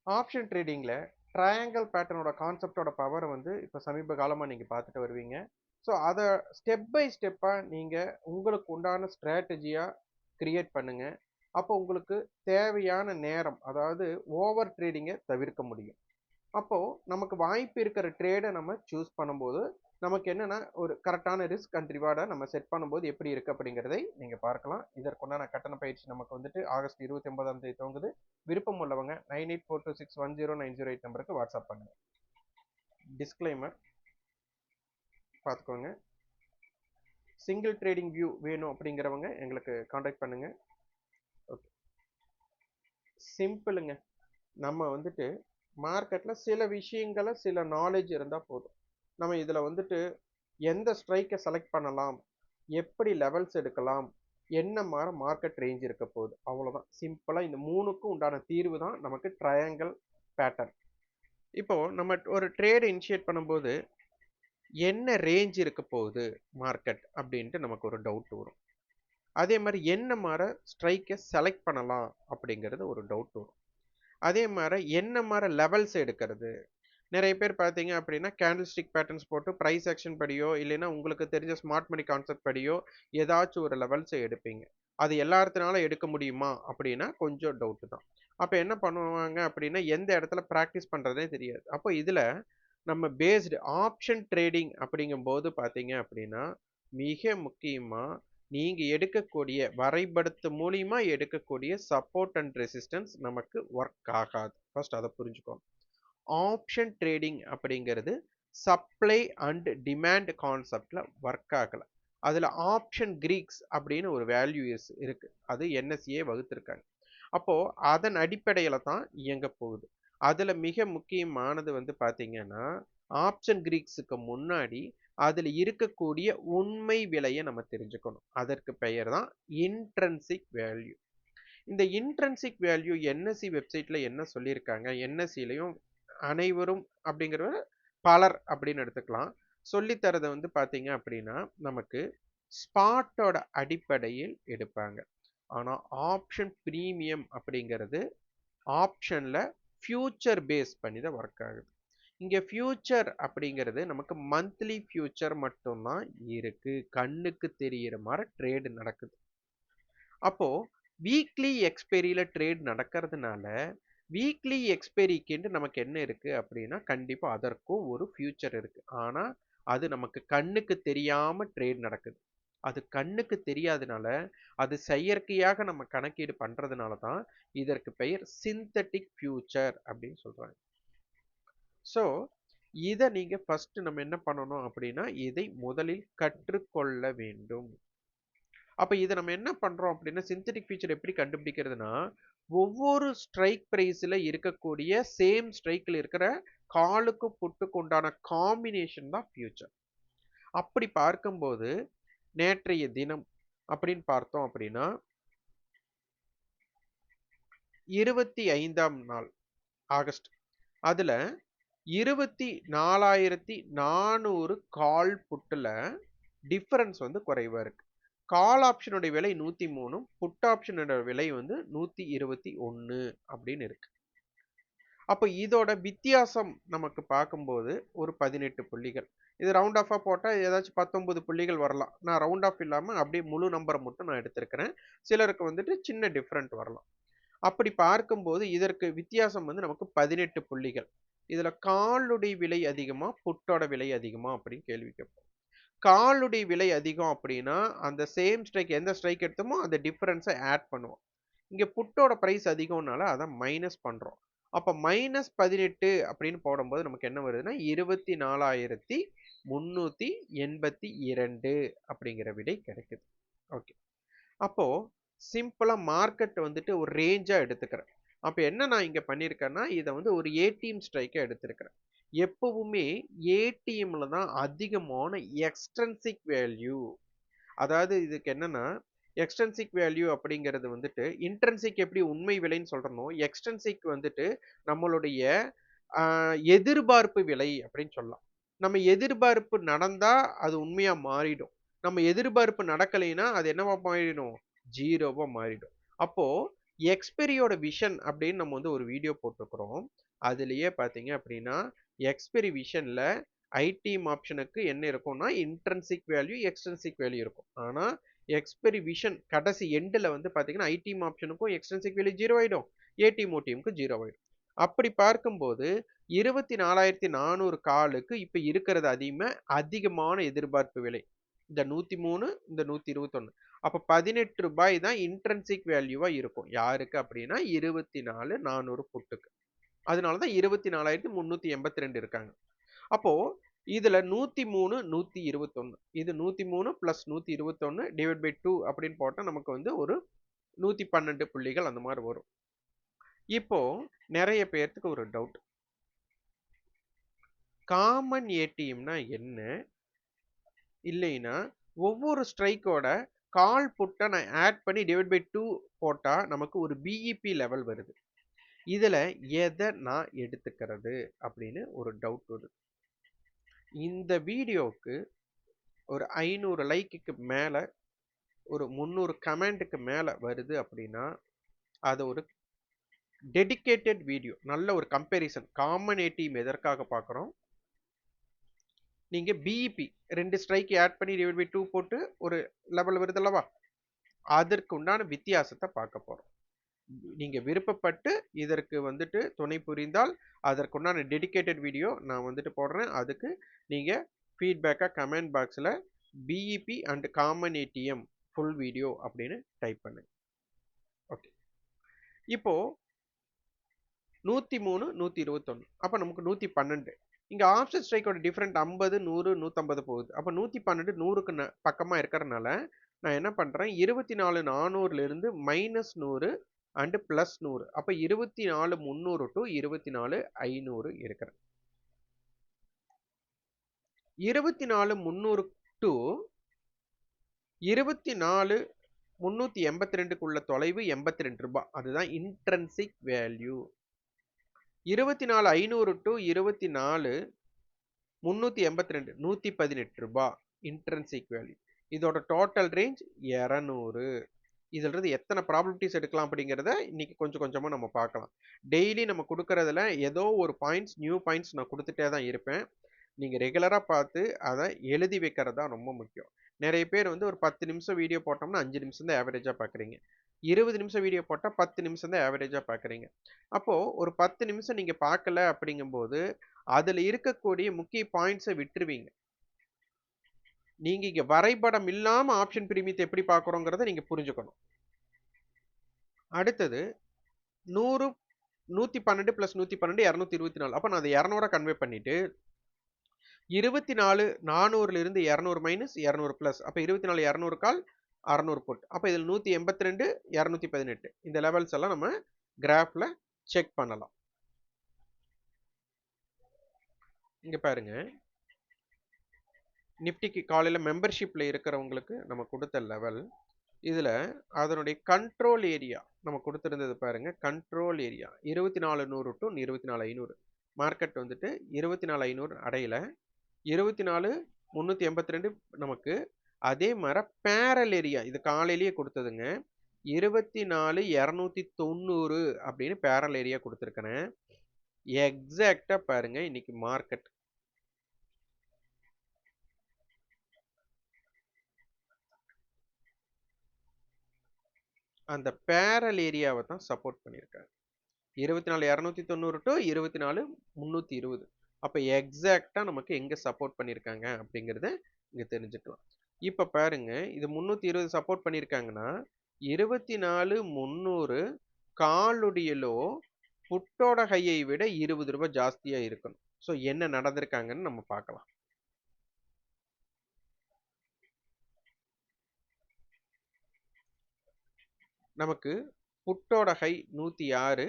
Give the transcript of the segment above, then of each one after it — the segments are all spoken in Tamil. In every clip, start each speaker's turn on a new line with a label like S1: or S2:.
S1: ஆப்ஷன் ட்ரேடிங்ல ட்ரையாங்கிள் பேட்டர்னோட கான்செப்டோட பவர் வந்து இப்போ சமீப காலமா நீங்க பார்த்துட்டு வருவீங்க. ஸோ அதை ஸ்டெப் பை ஸ்டெப்பா நீங்க உங்களுக்கு உண்டான ஸ்ட்ராட்டஜியா கிரியேட் பண்ணுங்க. அப்போ உங்களுக்கு தேவையான நேரம், அதாவது ஓவர் ட்ரேடிங்கை தவிர்க்க முடியும். அப்போ நமக்கு வாய்ப்பு இருக்கிற ட்ரேடை நம்ம சூஸ் பண்ணும்போது நமக்கு என்னன்னா ஒரு கரெக்டான ரிஸ்க் அண்ட் ரிவார்டை நம்ம செட் பண்ணும்போது எப்படி இருக்கு அப்படிங்கிறதை நீங்க பார்க்கலாம். இதற்குண்டான கட்டண பயிற்சி நமக்கு வந்துட்டு ஆகஸ்ட் 29ஆம் தேதி துவங்குது. விருப்பம் உள்ளவங்க 9842610908 நம்பருக்கு வாட்ஸ்அப் பண்ணுங்க. டிஸ்க்ளைமர் பார்த்துக்கோங்க. சிங்கிள் ட்ரேடிங் வியூ வேணும் அப்படிங்கிறவங்க எங்களுக்கு காண்டாக்ட் பண்ணுங்க. ஓகே, சிம்பிளுங்க. நம்ம வந்துட்டு மார்க்கெட்ல சில விஷயங்களை சில நாலேஜ் இருந்தா போதும். நம்ம இதுல வந்துட்டு எந்த ஸ்ட்ரைக்கை செலக்ட் பண்ணலாம், எப்படி லெவல்ஸ் எடுக்கலாம், என்ன மாதிரி மார்க்கெட் ரேஞ்ச் இருக்க போகுது, அவ்வளோதான். சிம்பிளாக இந்த மூணுக்கும் உண்டான தீர்வு தான் நமக்கு ட்ரையாங்கிள் பேட்டர்ன். இப்போ நம்ம ஒரு ட்ரேட் இனிஷியேட் பண்ணும்போது என்ன ரேஞ்ச் இருக்க போகுது மார்க்கெட் அப்படின்ட்டு நமக்கு ஒரு டவுட் வரும். அதே மாதிரி என்ன மாதிரி ஸ்ட்ரைக்கை செலக்ட் பண்ணலாம் அப்படிங்கிறது ஒரு டவுட் வரும். அதே மாதிரி என்ன மாதிரி லெவல்ஸ் எடுக்கிறது. நிறைய பேர் பார்த்தீங்க அப்படின்னா கேண்டில் ஸ்டிக் பேட்டர்ன்ஸ் போட்டு ப்ரைஸ் ஆக்ஷன் படியோ இல்லைன்னா உங்களுக்கு தெரிஞ்ச ஸ்மார்ட் மணி கான்செப்ட் படியோ ஏதாச்சும் ஒரு லெவல்ஸை எடுப்பீங்க. அது எல்லாத்தினால எடுக்க முடியுமா அப்படின்னா கொஞ்சம் டவுட்டு தான். அப்போ என்ன பண்ணுவாங்க அப்படின்னா எந்த இடத்துல ப்ராக்டிஸ் பண்ணுறதே தெரியாது. அப்போ இதில் நம்ம பேஸ்டு ஆப்ஷன் ட்ரேடிங் அப்படிங்கும்போது பார்த்தீங்க அப்படின்னா மிக முக்கியமாக நீங்கள் எடுக்கக்கூடிய வரைபடத்து மூலியமா எடுக்கக்கூடிய சப்போர்ட் அண்ட் ரெசிஸ்டன்ஸ் நமக்கு ஒர்க் ஆகாது. ஃபர்ஸ்ட் அதை புரிஞ்சுக்கோங்க. ஆப்ஷன் ட்ரேடிங் அப்படிங்கிறது சப்ளை அண்ட் டிமாண்ட் கான்செப்ட்ல ஒர்க் ஆகல. அதுல ஆப்ஷன் கிரீக்ஸ் அப்படின்னு ஒரு வேல்யூ இருக்கு. அது என்எஸ்ஏ வகுத்திருக்காங்க. அப்போ அதன் அடிப்படையில தான் இயங்க போகுது. அதுல மிக முக்கியமானது வந்து பாத்தீங்கன்னா ஆப்ஷன் கிரீக்ஸுக்கு முன்னாடி அதுல இருக்கக்கூடிய உண்மை விலையை நம்ம தெரிஞ்சுக்கணும். அதற்கு பெயர் தான் இன்ட்ரன்சிக் வேல்யூ. இந்த இன்ட்ரன்சிக் வேல்யூ என்எஸ்சி வெப்சைட்ல என்ன சொல்லியிருக்காங்க, என்எஸ்சிலையும் அனைவரும் அப்படிங்கிற பலர் அப்படின்னு எடுத்துக்கலாம் சொல்லித்தரதை வந்து பார்த்தீங்க அப்படின்னா நமக்கு ஸ்பாட்டோட அடிப்படையில் எடுப்பாங்க. ஆனால் ஆப்ஷன் ப்ரீமியம் அப்படிங்கிறது ஆப்ஷனில் ஃபியூச்சர் பேஸ் பண்ணி தான் ஒர்க் ஆகுது. இங்கே ஃபியூச்சர் அப்படிங்கிறது நமக்கு மந்த்லி ஃபியூச்சர் மட்டும்தான் இருக்கு. கண்ணுக்கு தெரிகிற மாதிரி ட்ரேடு நடக்குது. அப்போ வீக்லி எக்ஸ்பெரியில ட்ரேட் நடக்கிறதுனால வீக்லி எக்ஸ்பெரிக்குன்ட்டு நமக்கு என்ன இருக்கு அப்படின்னா கண்டிப்பா அதற்கும் ஒரு ஃபியூச்சர் இருக்கு. ஆனா அது நமக்கு கண்ணுக்கு தெரியாம ட்ரேட் நடக்குது. அது கண்ணுக்கு தெரியாதனால அது செயற்கையாக நம்ம கணக்கீடு பண்றதுனால தான் இதற்கு பெயர் சிந்தட்டிக் ஃபியூச்சர் அப்படின்னு சொல்றாங்க. ஸோ இதை நீங்க ஃபர்ஸ்ட் நம்ம என்ன பண்ணணும் அப்படின்னா இதை முதலில் கற்றுக்கொள்ள வேண்டும். அப்போ இதை நம்ம என்ன பண்ணுறோம் அப்படின்னா சிந்தட்டிக் ஃபீச்சர் எப்படி கண்டுபிடிக்கிறதுனா ஒவ்வொரு ஸ்ட்ரைக் ப்ரைஸில் இருக்கக்கூடிய சேம் ஸ்ட்ரைக்கில் இருக்கிற காலுக்கு புட்டுக்கு உண்டான காம்பினேஷன் தான் ஃபியூச்சர். அப்படி பார்க்கும்போது நேற்றைய தினம் அப்படின்னு பார்த்தோம் அப்படின்னா 25ஆம் நாள் ஆகஸ்ட் அதில் 24,400 கால் புட்டில் டிஃபரன்ஸ் வந்து குறைவாக இருக்கு. கால் ஆப்ஷனுடைய விலை 103, புட் ஆப்ஷனோட விலை வந்து 121 அப்படின்னு இருக்கு. அப்போ இதோட வித்தியாசம் நமக்கு பார்க்கும்போது ஒரு 18 புள்ளிகள். இது ரவுண்ட் ஆஃபாக போட்டால் ஏதாச்சும் 19 புள்ளிகள் வரலாம். நான் ரவுண்ட் ஆஃப் இல்லாமல் அப்படியே முழு நம்பரை மட்டும் நான் எடுத்திருக்கிறேன். சிலருக்கு வந்துட்டு சின்ன டிஃப்ரெண்ட் வரலாம். அப்படி பார்க்கும்போது இதற்கு வித்தியாசம் வந்து நமக்கு 18 புள்ளிகள். இதுல காலுடைய விலை அதிகமா புட்டோட விலை அதிகமா அப்படின்னு கேள்வி கேட்போம். காலுடைய விலை அதிகம் அப்படின்னா அந்த சேம் ஸ்ட்ரைக் எந்த ஸ்ட்ரைக் எடுத்தோமோ அந்த டிஃபரன்ஸை ஆட் பண்ணுவோம். இங்க புட்டோட பிரைஸ் அதிகம்னால அதை மைனஸ் பண்றோம். அப்ப -18 அப்படின்னு போடும்போது நமக்கு என்ன வருதுன்னா 24,382 அப்படிங்கிற விடை கிடைக்குது. ஓகே, அப்போ சிம்பிளா மார்க்கெட் வந்துட்டு ஒரு ரேஞ்சா எடுத்துக்கிறேன். அப்ப என்ன நான் இங்க பண்ணிருக்கேன்னா இதை வந்து ஒரு ஏடிஎம் ஸ்ட்ரைக்கா எடுத்திருக்கிறேன். எப்பவுமே ஏடிஎம்ல தான் அதிகமான எக்ஸ்ட்ரன்சிக் வேல்யூ. அதாவது இதுக்கு என்னன்னா எக்ஸ்ட்ரன்சிக் வேல்யூ அப்படிங்கிறது வந்துட்டு இன்ட்ரன்சிக் எப்படி உண்மை விலைன்னு சொல்றனோ எக்ஸ்ட்ரன்சிக் வந்துட்டு நம்மளுடைய எதிர்பார்ப்பு விலை அப்படின்னு சொல்லலாம். நம்ம எதிர்பார்ப்பு நடந்தா அது உண்மையா மாறிடும். நம்ம எதிர்பார்ப்பு நடக்கலைன்னா அது என்னவா மாறிடும், ஜீரோவா மாறிடும். அப்போ எக்ஸ்பெரியோட விஷன் அப்படின்னு நம்ம வந்து ஒரு வீடியோ போட்டிருக்கிறோம். அதுலயே பார்த்தீங்க அப்படின்னா எக்ஸ்பெரி விஷன்ல ஐடிஎம் ஆப்ஷனுக்கு என்ன இருக்கும்னா இன்ட்ரின்சிக் வேல்யூ எக்ஸ்ட்ரின்சிக் வேல்யூ இருக்கும். ஆனா எக்ஸ்பெரி விஷன் கடைசி எண்டில் வந்து பார்த்தீங்கன்னா ஐடிஎம் ஆப்ஷனுக்கும் எக்ஸ்ட்ரின்சிக் வேல்யூ 0 ஆயிடும், ஏடிஎம் ஓடிஎம்க்கு 0 ஆயிடும். அப்படி பார்க்கும்போது 24,400 காலுக்கு இப்ப இருக்கிறது அதிகமான எதிர்பார்ப்பு விலை. இந்த 103 இந்த 121. அப்ப 18 ரூபாய் தான் இன்ட்ரின்சிக் வேல்யூவா இருக்கும். யாருக்கு அப்படின்னா 24,400 புட்டுக்கு. அதனாலதான் 24,382 இருக்காங்க. அப்போ இதுல 103 121 இது 103 பிளஸ் 121 டிவைட் பை 2 அப்படின்னு போட்டா நமக்கு வந்து ஒரு 112 புள்ளிகள் அந்த மாதிரி வரும். இப்போ நிறைய பேர்த்துக்கு ஒரு டவுட், காமன் ஏடிஎம்னா என்ன, இல்லைன்னா ஒவ்வொரு ஸ்ட்ரைக்கோட கால் புட்டை நான் ஆட் பண்ணி டிவைட் பை 2 போட்டா நமக்கு ஒரு பிஇபி லெவல் வருது, இதுல எதை நான் எடுத்துக்கிறது அப்படின்னு ஒரு டவுட் வருது. இந்த வீடியோவுக்கு ஒரு 500 லைக்குக்கு மேல ஒரு 300 கமெண்ட்டுக்கு மேல வருது அப்படின்னா அது ஒரு டெடிகேட்டட் வீடியோ, நல்ல ஒரு கம்பேரிசன். காமன் ஏடிஎம் எதற்காக பார்க்குறோம், நீங்க பிஇபி 2 ஸ்ட்ரைக் ஆட் பண்ணி டிவைட் பை 2 போட்டு ஒரு லெவல் வருது அல்லவா, அதற்கு உண்டான வித்தியாசத்தை பார்க்க போறோம். நீங்க விருப்பப்பட்டு இதற்கு வந்துட்டு துணை புரிந்தால் அதற்குண்டான டெடிகேட்டட் வீடியோ நான் வந்துட்டு போடுறேன். அதுக்கு நீங்க ஃபீட்பேக்கா கமெண்ட் பாக்ஸ்ல PIB and common ATM full video அப்படின்னு டைப் பண்ணுங்க. ஓகே, இப்போ 103 121 அப்ப நமக்கு 112. இங்க ஆப்ஷன் ஸ்ட்ரைக்கோட டிஃபரெண்ட் 50 100 150 போகுது. அப்ப 112 100க்கு பக்கமா இருக்கிறதுனால நான் என்ன பண்றேன், 24,400ல இருந்து -100 அண்ட் +100. அப்ப 24,300 டு 24,500 இருக்கிறேன். 24,300 டு 24,382க்குள்ள தொலைவு 82 ரூபாய். அதுதான் இன்ட்ரின்சிக் வேல்யூ. 24,500 டு 24,382 118 ரூபாய் இன்ட்ரின்சிக் வேல்யூ. இதோட டோட்டல் ரேஞ்ச் 200. இதுல இருந்து எத்தனை ப்ராபபிலிட்டிஸ் எடுக்கலாம் அப்படிங்கிறத இன்னைக்கு கொஞ்சம் கொஞ்சமா நம்ம பார்க்கலாம். டெய்லி நம்ம கொடுக்கறதுல ஏதோ ஒரு பாயிண்ட்ஸ், நியூ பாயிண்ட்ஸ் நான் கொடுத்துட்டே தான் இருப்பேன். நீங்க ரெகுலரா பார்த்து அதை எழுதி வைக்கிறது தான் ரொம்ப முக்கியம். நிறைய பேர் வந்து ஒரு 10 நிமிஷம் வீடியோ போட்டோம்னா 5 நிமிஷம் தான் ஆவரேஜா பார்க்குறீங்க. 20 நிமிஷம் வீடியோ போட்டா 10 நிமிஷம் தான் ஆவரேஜா பார்க்குறீங்க. அப்போ ஒரு 10 நிமிஷம் நீங்க பார்க்கல அப்படிங்கும்போது அதுல இருக்கக்கூடிய முக்கிய பாயிண்ட்ஸை விட்டுருவீங்க. நீங்க இங்க வரைபடம் இல்லாம ஆப்ஷன் பிரீமியத்தை எப்படி பார்க்குறோங்கிறத நீங்க புரிஞ்சுக்கணும். அடுத்தது 100 112 பிளஸ் 112 224. அப்ப நான் அதை 200 கன்வே பண்ணிட்டு 24,400ல இருந்து 200 மைனஸ் 200 பிளஸ், அப்ப 24,200 கால் 600 புட். அப்ப இதில் 182 218 இந்த லெவல்ஸ் எல்லாம் நம்ம கிராஃப்ல செக் பண்ணலாம். இங்க பாருங்க, நிப்டிக்கு காலையில மெம்பர்ஷிப்ல இருக்கிறவங்களுக்கு நம்ம கொடுத்த லெவல், இதுல அதனுடைய கண்ட்ரோல் ஏரியா நம்ம கொடுத்திருந்தது பாருங்க. Control area 24,100 to 24,500. மார்க்கெட் வந்துட்டு 24,500 அடையில, 24,382 நமக்கு. அதே மாதிரி பேரல் ஏரியா இது காலையிலேயே கொடுத்ததுங்க, 24,290 அப்படின்னு பேரல் ஏரியா கொடுத்துருக்கேன். எக்ஸாக்டா பாருங்க இன்னைக்கு மார்க்கெட் அந்த பேரல் ஏரியாவை தான் சப்போர்ட் பண்ணியிருக்காங்க. 24,290 டு 24,320. அப்ப எக்ஸாக்டா நமக்கு எங்க சப்போர்ட் பண்ணியிருக்காங்க அப்படிங்கறத இங்க தெரிஞ்சுக்கலாம். இப்ப பாருங்க, இது 320 சப்போர்ட் பண்ணியிருக்காங்கன்னா 24,300 காலுடைய லோ புட்டோட ஹையை விட 20 ரூபாய் ஜாஸ்தியா இருக்கணும். ஸோ என்ன நடந்திருக்காங்கன்னு நம்ம பார்க்கலாம். நமக்கு புட்டோட ஹை 106,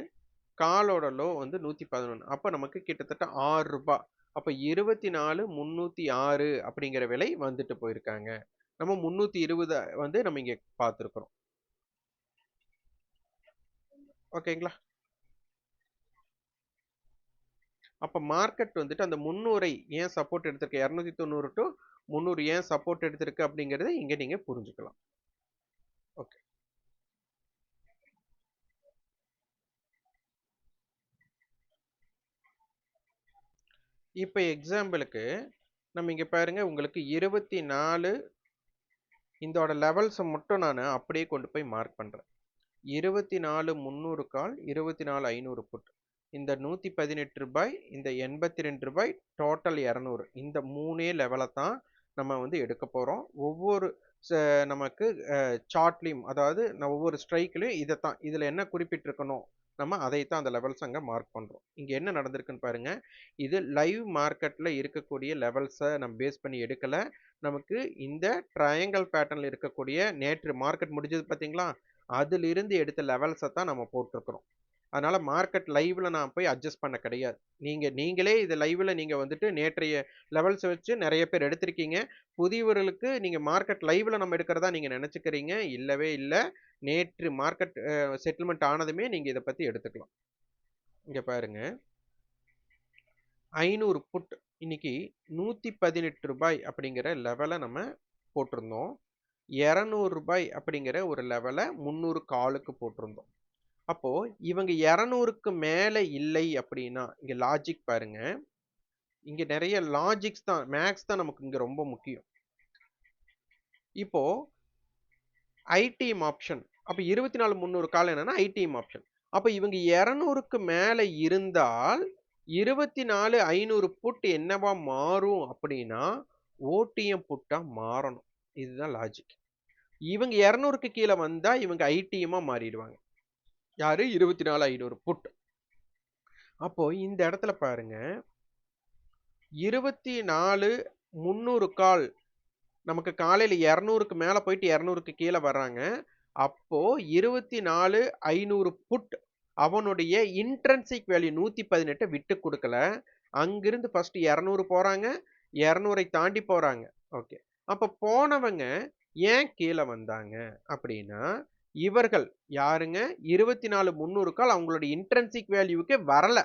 S1: காலோட லோ வந்து 111. அப்ப நமக்கு கிட்டத்தட்ட 6 ரூபாய். அப்ப 24,306 அப்படிங்கிற விலை வந்துட்டு போயிருக்காங்க. நம்ம 320 வந்து நம்ம இங்க பார்த்திருக்கிறோம். ஓகேங்களா? அப்ப மார்க்கெட் வந்துட்டு அந்த 300 ஏன் சப்போர்ட் எடுத்திருக்கு, 290 டு 300 ஏன் சப்போர்ட் எடுத்திருக்கு அப்படிங்கறத இங்க நீங்க புரிஞ்சுக்கலாம். ஓகே. இப்போ எக்ஸாம்பிளுக்கு நம்ம இங்க பாருங்க உங்களுக்கு 24 இதோட லெவல்ஸை மட்டும் நான் அப்படியே கொண்டு போய் மார்க் பண்றேன். 24 300 கால், 24 500 புட். இந்த ரூ. 118, இந்த ரூ. 82, டோட்டல் 200. இந்த 3 லெவலை தான் நம்ம வந்து எடுக்க போறோம். ஒவ்வொரு நமக்கு சார்ட்லையும், அதாவது ஒவ்வொரு ஸ்ட்ரைக்லையும் இதைத்தான், இதுல என்ன குறிப்பிட்டிருக்கணும் நம்ம அதைத்தான் அந்த லெவல்ஸ் அங்க மார்க் பண்றோம். இங்க என்ன நடந்திருக்குன்னு பாருங்க. இது லைவ் மார்க்கெட்ல இருக்கக்கூடிய லெவல்ஸை நம்ம பேஸ் பண்ணி எடுக்கல. நமக்கு இந்த ட்ரையாங்கிள் பேட்டர்ன்ல இருக்கக்கூடிய நேற்று மார்க்கெட் முடிஞ்சது பாத்தீங்களா, அதிலிருந்து எடுத்த லெவல்ஸை தான் நம்ம போட்டிருக்கிறோம். அதனால மார்க்கெட் லைவ்ல நான் போய் அட்ஜஸ்ட் பண்ண கிடையாது. நீங்களே இது லைவ்ல நீங்க வந்துட்டு நேற்றைய லெவல்ஸ் வச்சு நிறைய பேர் எடுத்திருக்கீங்க. புதியவர்களுக்கு நீங்க மார்க்கெட் லைவ்ல நம்ம எடுக்கிறதா நீங்க நினைச்சுக்கிறீங்க. இல்லவே இல்லை. நேற்று மார்க்கெட் செட்டில்மெண்ட் ஆனதுமே நீங்க இதை பத்தி எடுத்துக்கலாம். இங்க பாருங்க, 500 புட் இன்னைக்கு ரூ. 118 அப்படிங்கிற லெவலை நம்ம போட்டிருந்தோம். ரூ. 200 அப்படிங்கிற ஒரு லெவலை 300 காலுக்கு போட்டிருந்தோம். அப்போ இவங்க 200க்கு மேல இல்லை அப்படின்னா, இங்க லாஜிக் பாருங்க. இங்க நிறைய லாஜிக்ஸ் தான், மேக்ஸ் தான் நமக்கு இங்க ரொம்ப முக்கியம். இப்போ ஐடிஎம் ஆப்ஷன், அப்ப 24 300 கால் என்னன்னா ஐடிஎம் ஆப்ஷன். அப்ப இவங்க 200க்கு மேல இருந்தால் 24 500 புட் என்னவா மாறும் அப்படின்னா ஓடிஎம் புட்டா மாறணும். இதுதான் லாஜிக். இவங்க 200க்கு கீழே வந்தா இவங்க ஐடிஎம்மா மாறிடுவாங்க. யாரு? 24 500 புட். அப்போ இந்த இடத்துல பாருங்க, 24 300 கால் நமக்கு காலையில 200க்கு மேல போயிட்டு 200க்கு கீழே வர்றாங்க. அப்போ 24 500 புட் அவனுடைய இன்ட்ரின்சிக் வேல்யூ 118 விட்டு கொடுக்கல. அங்கிருந்து ஃபர்ஸ்ட் 200 போறாங்க, 200ஐ தாண்டி போறாங்க. ஓகே, அப்ப போனவங்க ஏன் கீழே வந்தாங்க அப்படின்னா, இவர்கள் யாருங்க? 24 300 கால் அவங்களுடைய இன்ட்ரின்சிக் வேல்யூவுக்கு வரல.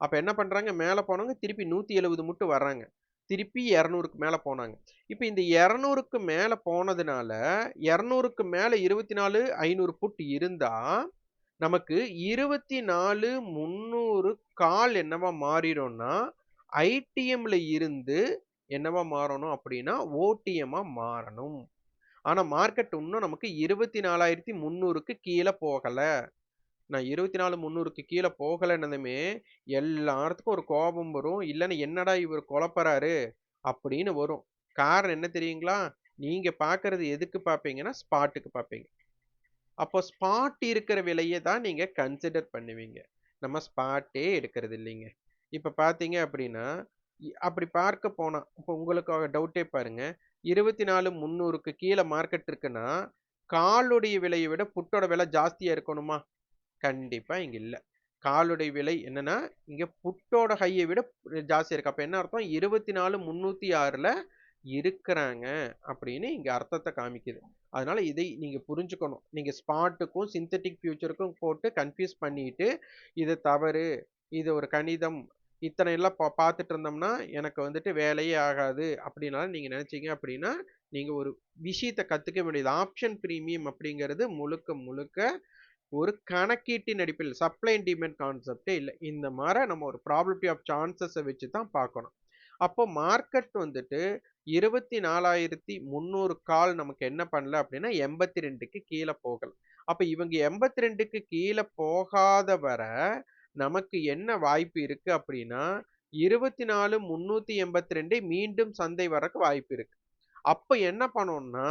S1: அப்ப என்ன பண்றாங்க? மேல போனவங்க திருப்பி 170 மட்டும் வர்றாங்க. திருப்பி 200க்கு மேல போனாங்க. இப்ப இந்த 200க்கு மேல போனதுனால 200க்கு மேல 24 500 புட் இருந்தா நமக்கு 24 300 கால் என்னவா மாறிடும்னா ஐடிஎம்ல இருந்து என்னவா மாறணும் அப்படின்னா ஓடிஎம்மா மாறணும். ஆனா மார்க்கெட் இன்னும் நமக்கு 24,300க்கு கீழே போகல. நான் 24 300க்கு கீழே போகலைன்னதுமே எல்லாத்துக்கும் ஒரு கோபம் வரும். இல்லைன்னா என்னடா இவர் குழப்பறாரு அப்படின்னு வரும். காரணம் என்ன தெரியுங்களா? நீங்க பார்க்கறது எதுக்கு பார்ப்பீங்கன்னா ஸ்பாட்டுக்கு பார்ப்பீங்க. அப்போ ஸ்பாட் இருக்கிற விலையை தான் நீங்க கன்சிடர் பண்ணுவீங்க. நம்ம ஸ்பாட்டே எடுக்கிறது இல்லைங்க. இப்ப பார்த்தீங்க அப்படின்னா அப்படி பார்க்க போனா இப்போ உங்களுக்கு டவுட்டே பாருங்க. 24 300க்கு கீழே மார்க்கெட் இருக்குன்னா காலுடைய விலையை விட புட்டோட விலை ஜாஸ்தியா இருக்கணுமா? கண்டிப்பா இங்க இல்ல. காலுடைய விலை என்னன்னா இங்க புட்டோட ஹையை விட ஜாஸ்தியா இருக்கு. அப்ப என்ன அர்த்தம்? 24 306ல இருக்கிறாங்க அப்படின்னு இங்க அர்த்தத்தை காமிக்குது. அதனால இதை நீங்க புரிஞ்சுக்கணும். நீங்க ஸ்பாட்டுக்கும் சிந்தட்டிக் ஃபியூச்சருக்கும் போட்டு கன்ஃபியூஸ் பண்ணிட்டு இது தவறு, இது ஒரு கணிதம், இத்தனை எல்லாம் பார்த்துட்டு இருந்தோம்னா எனக்கு வந்துட்டு வேலையே ஆகாது அப்படின்னாலும் நீங்க நினைச்சீங்க அப்படின்னா நீங்க ஒரு விஷயத்தை கத்துக்க வேண்டியது. ஆப்ஷன் பிரீமியம் அப்படிங்கிறது முழுக்க முழுக்க ஒரு கணக்கீட்டின் அடிப்படையில் சப்ளை அண்ட் டிமாண்ட் கான்செப்டே இல்லை. இந்த மாதிரி நம்ம ஒரு ப்ராபபிலிட்டி ஆஃப் சான்சஸை வச்சு தான் பார்க்கணும். அப்போ மார்க்கெட் வந்துட்டு 24,300 கால் நமக்கு என்ன பண்ணல அப்படின்னா 82க்கு கீழே போகல. அப்ப இவங்க 82க்கு கீழே போகாத வர நமக்கு என்ன வாய்ப்பு இருக்கு அப்படின்னா 24,382 மீண்டும் சந்தை வரக்கு வாய்ப்பு இருக்கு. அப்ப என்ன பண்ணணும்னா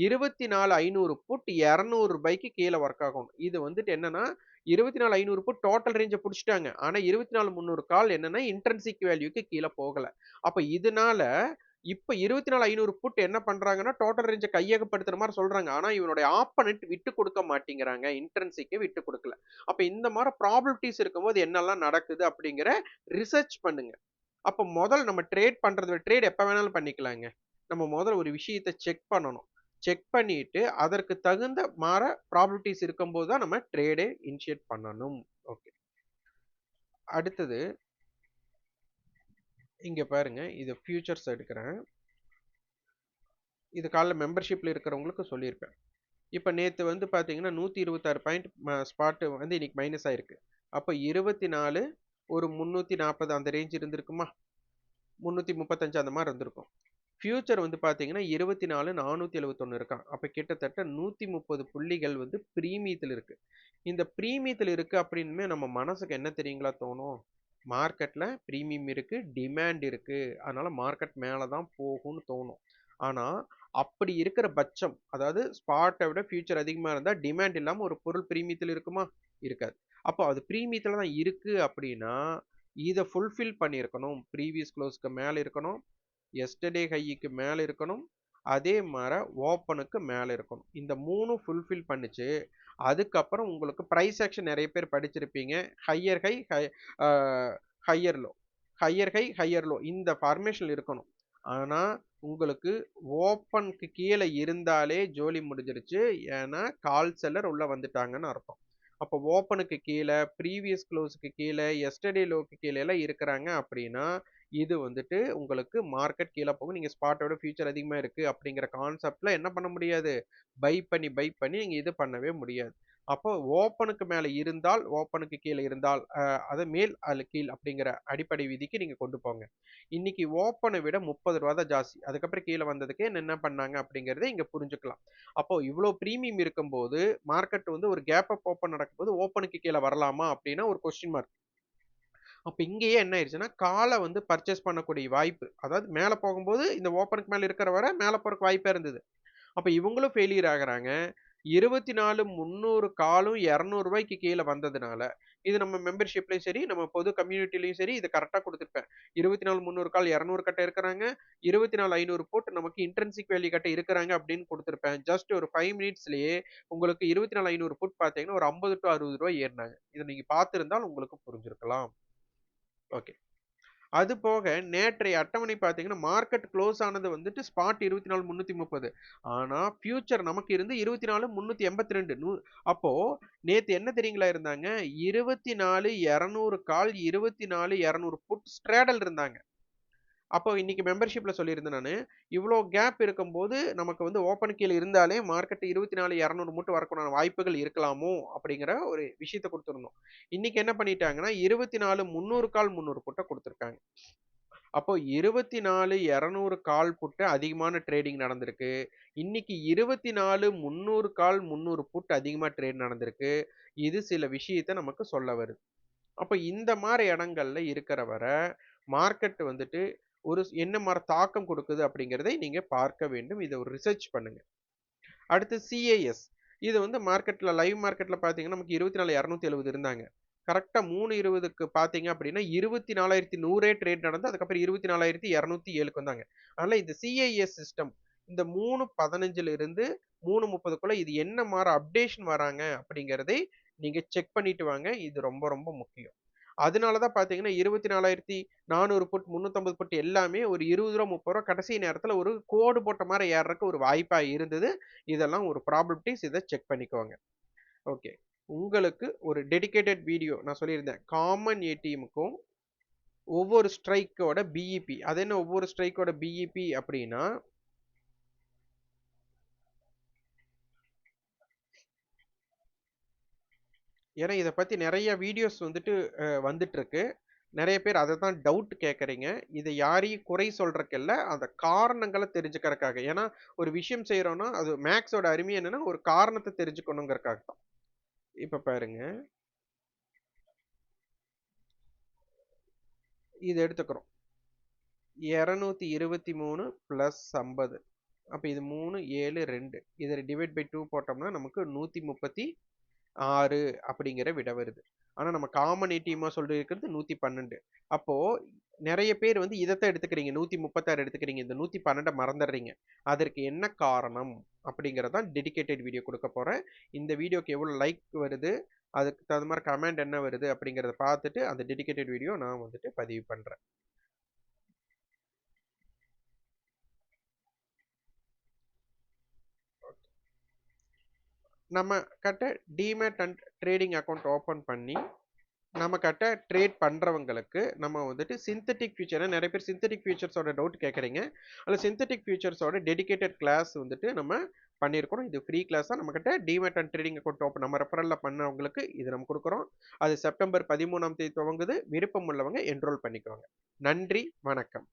S1: 24 500 புட் 200 ரூபாய்க்கு கீழே ஒர்க் ஆகணும். இது வந்துட்டு என்னன்னா 24 500 புட் டோட்டல் ரேஞ்சை பிடிச்சிட்டாங்க. ஆனா 24 300 கால் என்னன்னா இன்ட்ரின்சிக் வேல்யூக்கு கீழே போகல. அப்ப இதனால இப்ப 24 500 புட் என்ன பண்றாங்கன்னா டோட்டல் ரேஞ்சை கையகப்படுத்துற மாதிரி சொல்றாங்க. ஆனா இவனுடைய ஆப்பனண்ட் விட்டு கொடுக்க மாட்டேங்கிறாங்க, இன்ட்ரின்சிக்கை விட்டு கொடுக்கல. அப்ப இந்த மாதிரி ப்ராபபிலிட்டிஸ் இருக்கும்போது என்னெல்லாம் நடக்குது அப்படிங்கிற ரிசர்ச் பண்ணுங்க. அப்ப முதல் நம்ம ட்ரேட் பண்றது, ட்ரேட் எப்ப வேணாலும் பண்ணிக்கலாங்க. நம்ம முதல்ல ஒரு விஷயத்தை செக் பண்ணணும். செக் பண்ணிட்டு அதற்கு தகுந்த மாற ப்ராபபிலிட்டிஸ் இருக்கும்போது தான் நம்ம ட்ரேடே இனிஷியேட் பண்ணணும். ஓகே, அடுத்தது இங்க பாருங்க, இது ஃபியூச்சர்ஸ் எடுக்கிறேன். இது காலைல மெம்பர்ஷிப்ல இருக்கிறவங்களுக்கு சொல்லியிருப்பேன். இப்போ நேற்று வந்து பார்த்தீங்கன்னா 126 பாயிண்ட் ஸ்பாட் வந்து இன்னைக்கு மைனஸ் ஆயிருக்கு. அப்போ 24 ஒரு 340 அந்த ரேஞ்ச் இருந்திருக்குமா? 335 அந்த மாதிரி இருந்திருக்கும். ஃபியூச்சர் வந்து பார்த்தீங்கன்னா 24,471 இருக்கான். அப்ப கிட்டத்தட்ட 130 புள்ளிகள் வந்து பிரீமியத்தில் இருக்கு. இந்த பிரீமியத்தில் இருக்கு அப்படின்னுமே நம்ம மனசுக்கு என்ன தெரியுங்களா தோணும்? மார்க்கெட்ல பிரீமியம் இருக்கு, டிமாண்ட் இருக்கு. அதனால மார்க்கெட் மேல தான் போகும்னு தோணும். ஆனா, அப்படி இருக்கிற பட்சம், அதாவது ஸ்பாட்ட விட ஃபியூச்சர் அதிகமா இருந்தா டிமாண்ட் இல்லாம ஒரு பொருள் பிரீமியத்தில் இருக்குமா? இருக்காது. அப்போ அது பிரீமியத்துல தான் இருக்கு அப்படின்னா, இத ஃபுல்ஃபில் பண்ணியிருக்கணும். ப்ரீவியஸ் க்ளோஸ்க்கு மேல இருக்கணும். எஸ்டர்டே ஹைக்கு மேல இருக்கணும். அதே மார ஓப்பனுக்கு மேல இருக்கணும். இந்த 3ம் ஃபுல்ஃபில் பண்ணுச்சு. அதுக்கப்புறம் உங்களுக்கு பிரைஸ் ஆக்ஷன் நெறைய பேர் படிச்சிருப்பீங்க. Higher high, uh higher low. Higher high, higher low. இந்த ஃபார்மேஷன்ல இருக்கணும். ஆனா, உங்களுக்கு ஓப்பனுக்கு கீழ இருந்தாலே ஜோலி முடிஞ்சிருச்சு. ஏன்னா, கால் செல்லர் உள்ள வந்துட்டாங்கன்னு அர்த்தம். அப்போ ஓப்பனுக்கு கீழ, ப்ரீவியஸ் க்ளோஸ்க்கு கீழ, எஸ்டர்டே லோக்கு கீழலாம் இருக்கிறாங்க அப்படின்னா, இது வந்துட்டு உங்களுக்கு மார்க்கெட் கீழ போகும். நீங்க ஸ்பாட்ட விட ஃபியூச்சர் அதிகமா இருக்கு அப்படிங்கிற கான்செப்ட்ல என்ன பண்ண முடியாது? பை பண்ணி நீங்க இது பண்ணவே முடியாது. அப்போ ஓப்பனுக்கு மேல இருந்தால், ஓப்பனுக்கு கீழ இருந்தால், அது மேல் அல்ல கீழ் அப்படிங்கிற அடிப்படை விதிக்கு நீங்க கொண்டு போங்க. இன்னைக்கு ஓப்பன விட ரூ. 30 தான் ஜாஸ்தி. அதுக்கப்புறம் கீழ வந்ததுக்கு என்ன பண்ணாங்க அப்படிங்கிறத இங்க புரிஞ்சுக்கலாம். அப்போ இவ்ளோ பிரீமியம் இருக்கும்போது, மார்க்கெட் வந்து ஒரு கேப் அப் ஓப்பன் நடக்கும்போது, ஓப்பனுக்கு கீழ வரலாமா? அப்படின்னா ஒரு கொஸ்டின் மார்க். அப்ப இங்கேயே என்ன ஆயிடுச்சுன்னா, கால வந்து பர்ச்சேஸ் பண்ணக்கூடிய வாய்ப்பு. அதாவது மேல போகும்போது இந்த ஓப்பனுக்கு மேல இருக்கிற வரை மேல போறதுக்கு வாய்ப்பா இருந்தது. அப்ப இவங்களும் ஃபெயிலியர் ஆகுறாங்க. 24,300 காலும் ரூ. 200க்கு கீழ வந்ததுனால, இது நம்ம மெம்பர்ஷிப்லயும் சரி, நம்ம பொது கம்யூனிட்டிலயும் சரி, இத கரெக்ட்டா குடுத்துருப்பேன். 24,300 கால் 200 கட்ட இருக்கிறாங்க. 24,500 போட்டு நமக்கு இன்ட்ரின்சிக் வேல்யூ கட்ட இருக்கிறாங்க அப்படின்னு குடுத்துருப்பேன். ஜஸ்ட் ஒரு 5 மினிட்ஸ்லயே உங்களுக்கு 24,500 புட் பார்த்தீங்கன்னா, ஒரு ரூ. 50 டூ ரூ. 60 ஏறுனாங்க. இத நீங்க பார்த்திருந்தால் உங்களுக்கு புரிஞ்சிருக்கலாம். ஓகே. அது போக நேற்றைய அட்டவணை பார்த்தீங்கன்னா, மார்க்கெட் குளோஸ் ஆனது வந்துட்டு ஸ்பாட் 24,330. ஆனா, ஃபியூச்சர் நமக்கு இருந்து 24,382. அப்போ நேத்து என்ன தெரியுங்களா இருந்தாங்க? 24,200 கால், 24,200 புட் ஸ்ட்ரேடல் இருந்தாங்க. அப்போ இன்னைக்கு மெம்பர்ஷிப்ல சொல்லியிருந்தேன் நானு. இவ்ளோ கேப் இருக்கும்போது, நமக்கு வந்து ஓப்பன் கீழ இருந்தாலே மார்க்கெட் 24,200 மட்டும் வரக்கூடிய வாய்ப்புகள் இருக்கலாமோ! அப்படிங்கிற ஒரு விஷயத்த குடுத்திருந்தோம். இன்னைக்கு என்ன பண்ணிட்டாங்கன்னா, 24,300 கால் 300 புட்ட குடுத்துருக்காங்க. அப்போ 24,200 கால் புட்டு அதிகமான ட்ரேடிங் நடந்திருக்கு. இன்னைக்கு 24,300 கால் 300 புட் அதிகமா ட்ரேட் நடந்திருக்கு. இது சில விஷயத்த நமக்கு சொல்ல வருது. அப்ப இந்த மாரி இடங்கள்ல இருக்கிற வர, மார்க்கெட் வந்துட்டு ஒரு என்ன மாரி தாக்கம் குடுக்குது அப்படிங்கிறதை நீங்க பார்க்க வேண்டும். இத ஒரு ரிசர்ச் பண்ணுங்க. அடுத்து சிஏஎஸ். இது வந்து மார்க்கெட்ல லைவ் மார்க்கெட்ல பார்த்தீங்கன்னா, நமக்கு 24,270 இருந்தாங்க. கரெக்ட்டா 3:20க்கு பார்த்தீங்க அப்படின்னா, 24,100 ட்ரேட் நடந்து, அதுக்கப்புறம் 24,207க்கு வந்தாங்க. அதனால இந்த சிஐஎஸ் சிஸ்டம் இந்த 3:15ல இருந்து 3:30க்குள்ள இது என்ன மாரி அப்டேஷன் வராங்க அப்படிங்கிறதை நீங்க செக் பண்ணிட்டு வாங்க. இது ரொம்ப ரொம்ப முக்கியம். அதனால தான் பார்த்தீங்கன்னா, 24,400 புட், 350 புட் எல்லாமே ஒரு ரூ. 20 ரூ. 30 கடைசி நேரத்தில ஒரு கோடு போட்ட மாரி ஏர்றக்கு ஒரு வாய்ப்பா இருந்தது. இதெல்லாம் ஒரு ப்ராபபிலிட்டீஸ் இத செக் பண்ணிக்கோங்க. ஓகே. உங்களுக்கு ஒரு டெடிகேட்டட் வீடியோ நான் சொல்லியிருந்தேன். காமன் ஏடிஎம்முக்கும் ஒவ்வொரு ஸ்ட்ரைக்கோட பிஇபி. அது என்ன ஒவ்வொரு ஸ்ட்ரைக்கோட பிஇபி அப்படின்னா, ஏன்னா இத பத்தி நெறைய வீடியோஸ் வந்துட்டு வந்துட்டுருக்கு. நெறைய பேர் அத தான் டவுட் கேட்கறீங்க. இத யாரையும் குறை சொல்றக்கு இல்ல. அந்த காரணங்கள தெரிஞ்சுக்கிறக்காக. ஏன்னா, ஒரு விஷயம் செய்றோம்னா, அது மேக்ஸோட அருமை என்னன்னா, ஒரு காரணத்த தெரிஞ்சுக்கணுங்கிறக்காக தான். இப்ப பாருங்க. இத எடுத்துக்கிறோம். 223 பிளஸ் 50. அப்ப இது 3, 7, 2. இத டிவைட் பை 2 போட்டோம்னா, நமக்கு 136 அப்படிங்கிற விடை வருது. ஆனா நம்ம காமன் ஏடிஎம்மா சொல்லியிருக்கிறது 112. அப்போ நெறைய பேர் வந்து இதத்தான் எடுத்துக்கிறீங்க. 136 எடுத்துக்கிறீங்க. இந்த 112 மறந்துடுறீங்க. அதற்கு என்ன காரணம்? அப்படிங்கிறது தான் டெடிகேட்டட் வீடியோ குடுக்க போறேன். இந்த வீடியோக்கு எவ்வளோ லைக் வருது, அதுக்கு தகுந்த மாரி கமெண்ட் என்ன வருது அப்படிங்கிறத பார்த்துட்டு, அந்த டெடிகேட்டட் வீடியோ நான் வந்துட்டு பதிவு பண்றேன். நம்ம கிட்ட demat and trading account open பண்ணி நம்ம கிட்ட ட்ரேட் பண்றவங்களுக்கு நம்ம வந்துட்டு சிந்தெடிக் ஃபியூச்சர் நிறைய பேர் சிந்தெடிக் ஃபியூச்சர்ஸோட டவுட் கேட்குறீங்க. அதில் சிந்தெடிக் ஃபியூச்சர்ஸோட டெடிகேட்டட் கிளாஸ் வந்துட்டு நம்ம பண்ணியிருக்கிறோம். இது ஃப்ரீ கிளாஸ் தான். நம்மக்கிட்ட demat and trading account open நம்ம ரெஃபரலில் பண்ணவங்களுக்கு இது நம்ம கொடுக்குறோம். அது செப்டம்பர் 13ஆம் தேதி துவங்குது. விருப்பம் உள்ளவங்க என்ரோல் பண்ணிக்கோங்க. நன்றி, வணக்கம்.